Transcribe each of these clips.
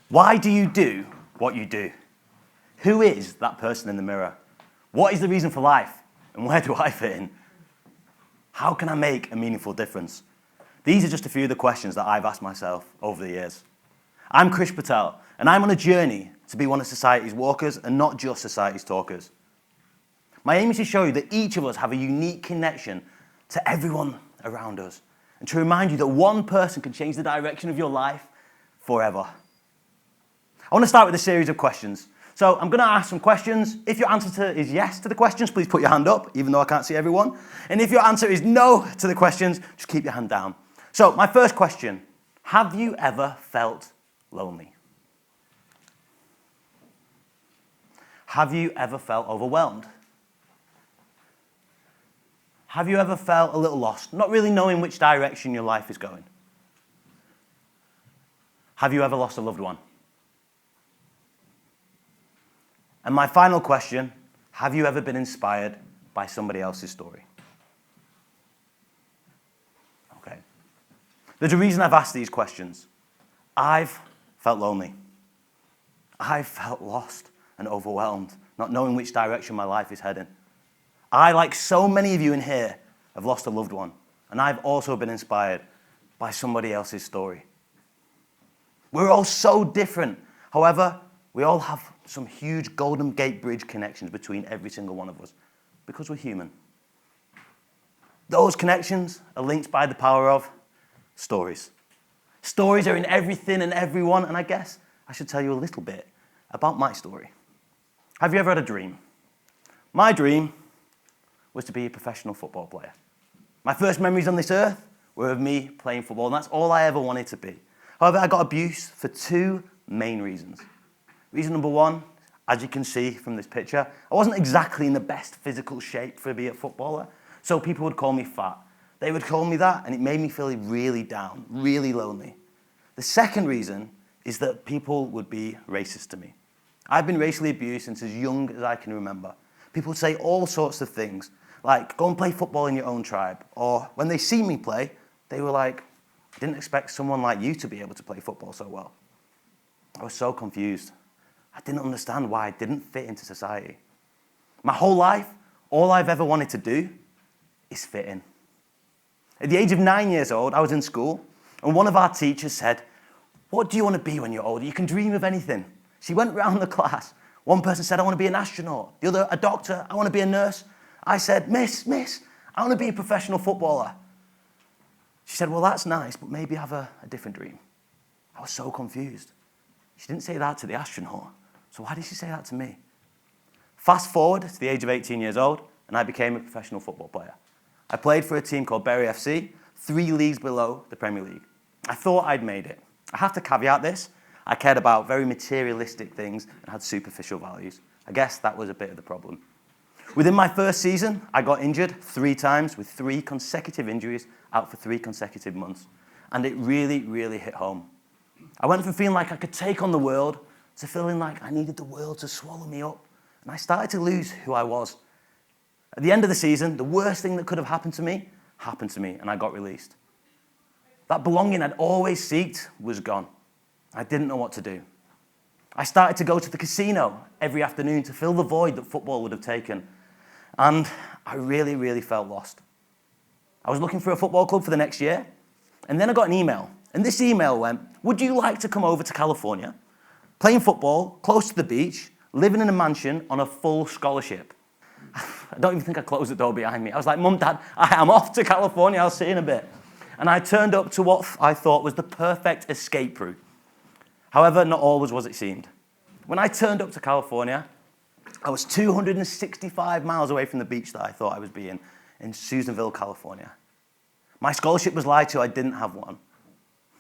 Why do you do what you do? Who is that person in the mirror? What is the reason for life? And where do I fit in? How can I make a meaningful difference? These are just a few of the questions that I've asked myself over the years. I'm Krish Patel, and I'm on a journey to be one of society's walkers and not just society's talkers. My aim is to show you that each of us have a unique connection to everyone around us, and to remind you that one person can change the direction of your life forever. I want to start with a series of questions. So I'm going to ask some questions. If your answer is yes to the questions, please put your hand up, even though I can't see everyone. And if your answer is no to the questions, just keep your hand down. So my first question, have you ever felt lonely? Have you ever felt overwhelmed? Have you ever felt a little lost, not really knowing which direction your life is going? Have you ever lost a loved one? And my final question, have you ever been inspired by somebody else's story? Okay. There's a reason I've asked these questions. I've felt lonely. I've felt lost and overwhelmed, not knowing which direction my life is heading. I, like so many of you in here, have lost a loved one, and I've also been inspired by somebody else's story. We're all so different. However, we all have some huge Golden Gate Bridge connections between every single one of us, because we're human. Those connections are linked by the power of stories. Stories are in everything and everyone, and I guess I should tell you a little bit about my story. Have you ever had a dream? My dream was to be a professional football player. My first memories on this earth were of me playing football, and that's all I ever wanted to be. However, I got abuse for two main reasons. Reason number one, as you can see from this picture, I wasn't exactly in the best physical shape for being a footballer, so people would call me fat. They would call me that, and it made me feel really down, really lonely. The second reason is that people would be racist to me. I've been racially abused since as young as I can remember. People would say all sorts of things, like, go and play football in your own tribe. Or when they see me play, they were like, I didn't expect someone like you to be able to play football so well. I was so confused. I didn't understand why I didn't fit into society. My whole life, all I've ever wanted to do is fit in. At the age of 9 years old, I was in school, and one of our teachers said, what do you want to be when you're older? You can dream of anything. She went round the class. One person said, I want to be an astronaut. The other, a doctor. I want to be a nurse. I said, Miss, I want to be a professional footballer. She said, well, that's nice, but maybe have a different dream. I was so confused. She didn't say that to the astronaut, so why did she say that to me? Fast forward to the age of 18 years old, and I became a professional football player. I played for a team called Bury FC, 3 leagues below the Premier League. I thought I'd made it. I have to caveat this. I cared about very materialistic things and had superficial values. I guess that was a bit of the problem. Within my first season, I got injured 3 times with 3 consecutive injuries out for 3 consecutive months. And it really, really hit home. I went from feeling like I could take on the world to feeling like I needed the world to swallow me up. And I started to lose who I was. At the end of the season, the worst thing that could have happened to me, and I got released. That belonging I'd always sought was gone. I didn't know what to do. I started to go to the casino every afternoon to fill the void that football would have taken. And I really, really felt lost. I was looking for a football club for the next year, and then I got an email. And this email went, would you like to come over to California, playing football, close to the beach, living in a mansion on a full scholarship? I don't even think I closed the door behind me. I was like, Mum, Dad, I'm off to California, I'll see you in a bit. And I turned up to what I thought was the perfect escape route. However, not always was it seemed. When I turned up to California, I was 265 miles away from the beach that I thought I was being in Susanville, California. My scholarship was lied to, I didn't have one.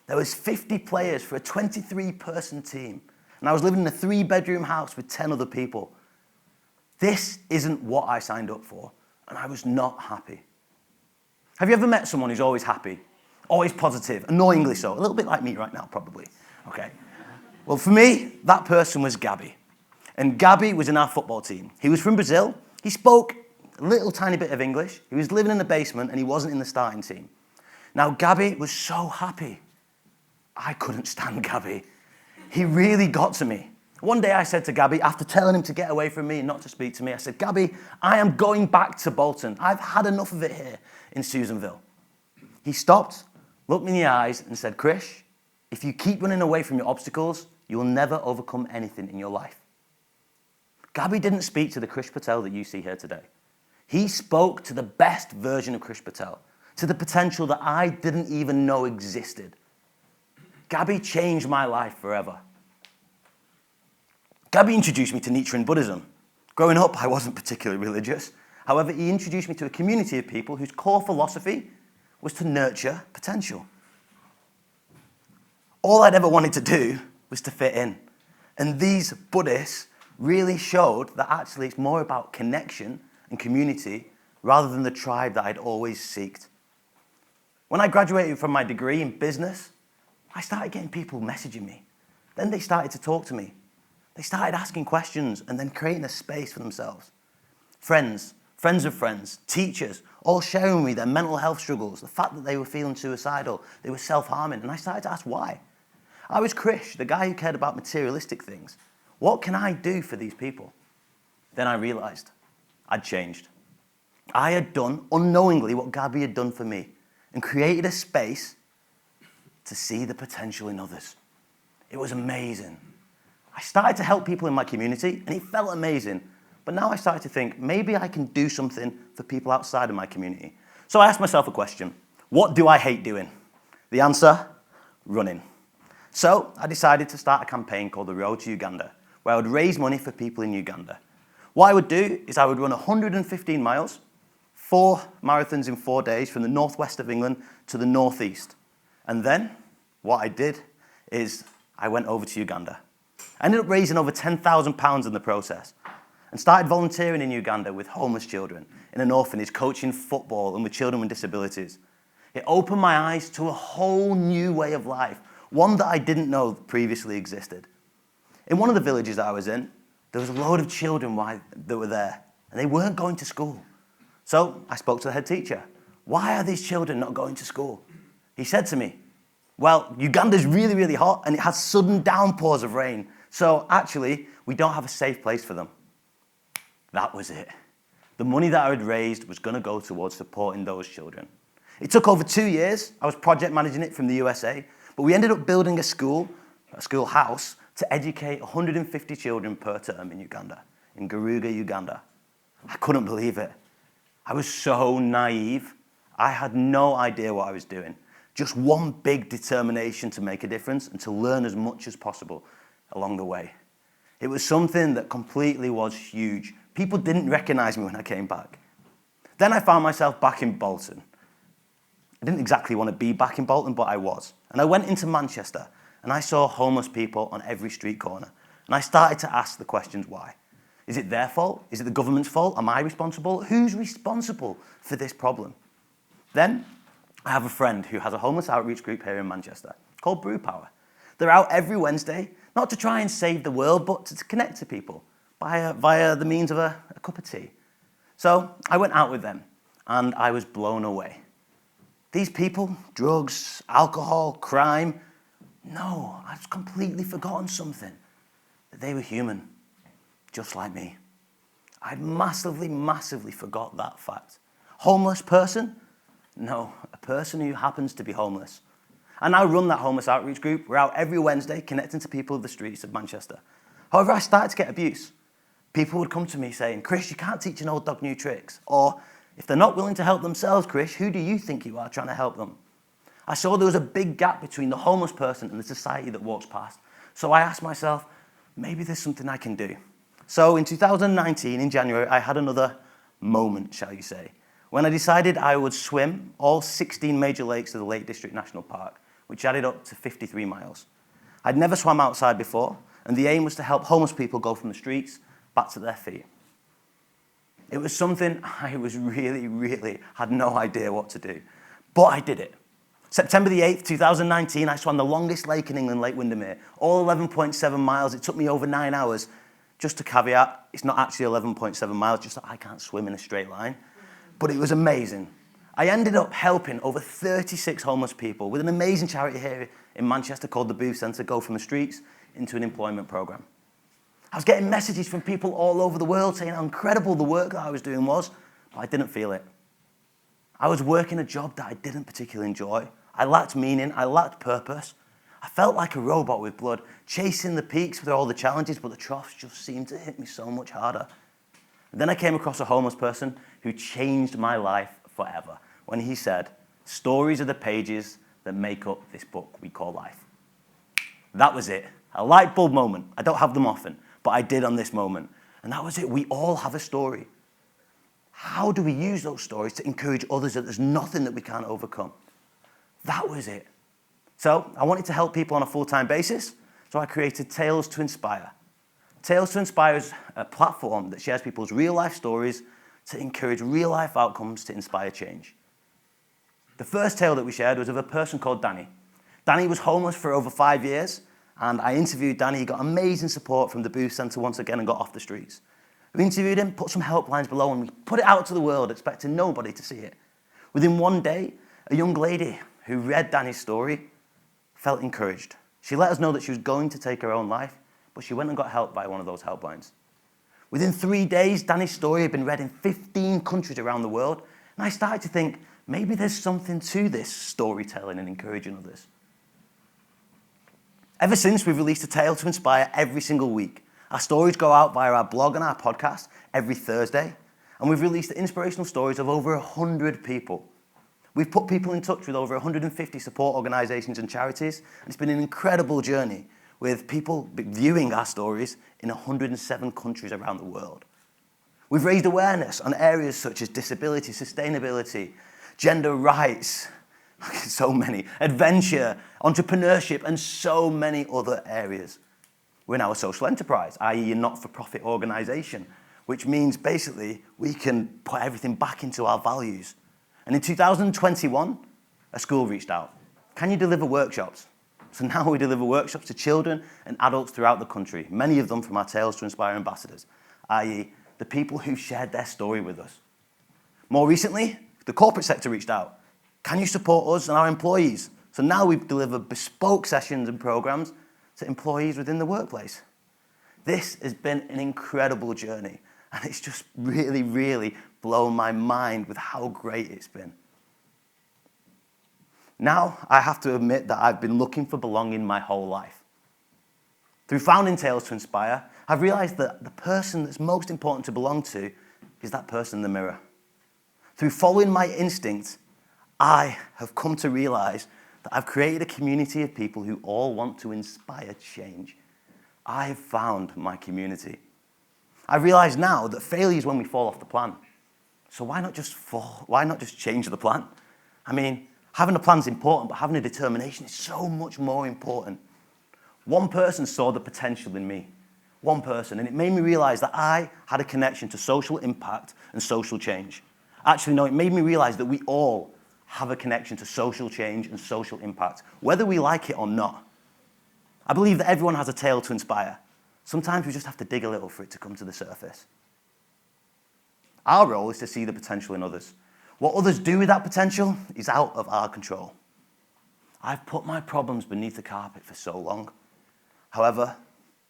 There was 50 players for a 23-person team, and I was living in a 3-bedroom house with 10 other people. This isn't what I signed up for, and I was not happy. Have you ever met someone who's always happy, always positive, annoyingly so? A little bit like me right now, probably. Okay. Well, for me, that person was Gabby. And Gabby was in our football team. He was from Brazil. He spoke a little tiny bit of English. He was living in the basement, and he wasn't in the starting team. Now, Gabby was so happy. I couldn't stand Gabby. He really got to me. One day I said to Gabby, after telling him to get away from me and not to speak to me, I said, Gabby, I am going back to Bolton. I've had enough of it here in Susanville. He stopped, looked me in the eyes and said, Krish, if you keep running away from your obstacles, you will never overcome anything in your life. Gabby didn't speak to the Krish Patel that you see here today. He spoke to the best version of Krish Patel, to the potential that I didn't even know existed. Gabby changed my life forever. Gabby introduced me to Nichiren Buddhism. Growing up, I wasn't particularly religious. However, he introduced me to a community of people whose core philosophy was to nurture potential. All I'd ever wanted to do was to fit in. And these Buddhists really showed that actually it's more about connection and community rather than the tribe that I'd always sought. When I graduated from my degree in business, I started getting people messaging me. Then they started to talk to me. They started asking questions and then creating a space for themselves. Friends of friends, teachers, all sharing with me their mental health struggles, the fact that they were feeling suicidal, they were self-harming, and I started to ask why. I was Krish, the guy who cared about materialistic things. What can I do for these people? Then I realized I'd changed. I had done unknowingly what Gabby had done for me and created a space to see the potential in others. It was amazing. I started to help people in my community and it felt amazing. But now I started to think, maybe I can do something for people outside of my community. So I asked myself a question. What do I hate doing? The answer, running. So I decided to start a campaign called the Road to Uganda, where I would raise money for people in Uganda. What I would do is I would run 115 miles, 4 marathons in 4 days from the northwest of England to the northeast. And then what I did is I went over to Uganda. I ended up raising over £10,000 in the process and started volunteering in Uganda with homeless children in an orphanage, coaching football and with children with disabilities. It opened my eyes to a whole new way of life, one that I didn't know previously existed. In one of the villages that I was in, there was a load of children that were there, and they weren't going to school. So I spoke to the head teacher. Why are these children not going to school? He said to me, well, Uganda's really, really hot, and it has sudden downpours of rain. So actually, we don't have a safe place for them. That was it. The money that I had raised was going to go towards supporting those children. It took over 2 years. I was project managing it from the USA, but we ended up building a schoolhouse, to educate 150 children per term in Uganda, in Garuga, Uganda. I couldn't believe it. I was so naive. I had no idea what I was doing. Just one big determination to make a difference and to learn as much as possible along the way. It was something that completely was huge. People didn't recognize me when I came back. Then I found myself back in Bolton. I didn't exactly want to be back in Bolton, but I was. And I went into Manchester, and I saw homeless people on every street corner. And I started to ask the questions why. Is it their fault? Is it the government's fault? Am I responsible? Who's responsible for this problem? Then I have a friend who has a homeless outreach group here in Manchester called Brew Power. They're out every Wednesday, not to try and save the world, but to connect to people via the means of a cup of tea. So I went out with them, and I was blown away. These people, drugs, alcohol, crime, no, I'd completely forgotten something, that they were human, just like me. I'd massively forgot that fact. Homeless person? No, a person who happens to be homeless. I now run that homeless outreach group. We're out every Wednesday connecting to people of the streets of Manchester. However, I started to get abuse. People would come to me saying, Krish, you can't teach an old dog new tricks. Or, if they're not willing to help themselves, Krish, who do you think you are trying to help them? I saw there was a big gap between the homeless person and the society that walks past. So I asked myself, maybe there's something I can do. So in 2019, in January, I had another moment, shall you say, when I decided I would swim all 16 major lakes of the Lake District National Park, which added up to 53 miles. I'd never swam outside before, and the aim was to help homeless people go from the streets back to their feet. It was something I was really had no idea what to do, but I did it. September the 8th, 2019, I swam the longest lake in England, Lake Windermere, all 11.7 miles. It took me over 9 hours. Just to caveat, it's not actually 11.7 miles, just that I can't swim in a straight line. But it was amazing. I ended up helping over 36 homeless people with an amazing charity here in Manchester called the Booth Centre go from the streets into an employment program. I was getting messages from people all over the world saying how incredible the work that I was doing was, but I didn't feel it. I was working a job that I didn't particularly enjoy. I lacked meaning, I lacked purpose. I felt like a robot with blood, chasing the peaks with all the challenges, but the troughs just seemed to hit me so much harder. And then I came across a homeless person who changed my life forever when he said, "Stories are the pages that make up this book we call life." That was it. A light bulb moment. I don't have them often, but I did on this moment. And that was it. We all have a story. How do we use those stories to encourage others that there's nothing that we can't overcome? That was it. So I wanted to help people on a full-time basis, so I created Tales to Inspire. Tales to Inspire is a platform that shares people's real-life stories to encourage real-life outcomes to inspire change. The first tale that we shared was of a person called Danny. Danny was homeless for over 5 years, and I interviewed Danny. He got amazing support from the Booth Centre once again and got off the streets. We interviewed him, put some helplines below, and we put it out to the world, expecting nobody to see it. Within one day, a young lady who read Danny's story felt encouraged. She let us know that she was going to take her own life, but she went and got help by one of those helplines. Within 3 days, Danny's story had been read in 15 countries around the world, and I started to think, maybe there's something to this storytelling and encouraging others. Ever since, we've released a tale to inspire every single week. Our stories go out via our blog and our podcast every Thursday, and we've released the inspirational stories of over 100 people. We've put people in touch with over 150 support organisations and charities, and it's been an incredible journey with people viewing our stories in 107 countries around the world. We've raised awareness on areas such as disability, sustainability, gender rights, so many, adventure, entrepreneurship, and so many other areas. We're now a social enterprise, i.e. a not-for-profit organisation, which means basically we can put everything back into our values. And in 2021, a school reached out. Can you deliver workshops? So now we deliver workshops to children and adults throughout the country, many of them from our Tales to Inspire ambassadors, i.e. the people who shared their story with us. More recently, the corporate sector reached out. Can you support us and our employees? So now we deliver bespoke sessions and programs to employees within the workplace. This has been an incredible journey, and it's just really, really blown my mind with how great it's been. Now, I have to admit that I've been looking for belonging my whole life. Through founding Tales to Inspire, I've realized that the person that's most important to belong to is that person in the mirror. Through following my instincts, I have come to realize that I've created a community of people who all want to inspire change. I have found my community. I realize now that failure is when we fall off the plan. So why not just change the plan? I mean, having a plan is important, but having a determination is so much more important. One person saw the potential in me. One person, and it made me realize that I had a connection to social impact and social change. Actually, no, it made me realize that we all have a connection to social change and social impact, whether we like it or not. I believe that everyone has a tale to inspire. Sometimes we just have to dig a little for it to come to the surface. Our role is to see the potential in others. What others do with that potential is out of our control. I've put my problems beneath the carpet for so long. However,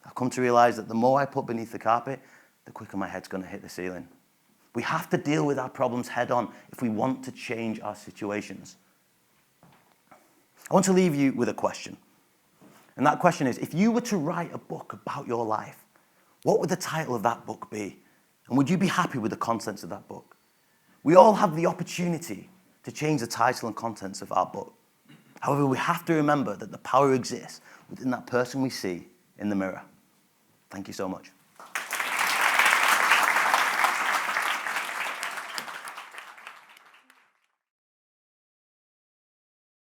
I've come to realize that the more I put beneath the carpet, the quicker my head's going to hit the ceiling. We have to deal with our problems head on if we want to change our situations. I want to leave you with a question. And that question is, if you were to write a book about your life, what would the title of that book be? And would you be happy with the contents of that book? We all have the opportunity to change the title and contents of our book. However, we have to remember that the power exists within that person we see in the mirror. Thank you so much.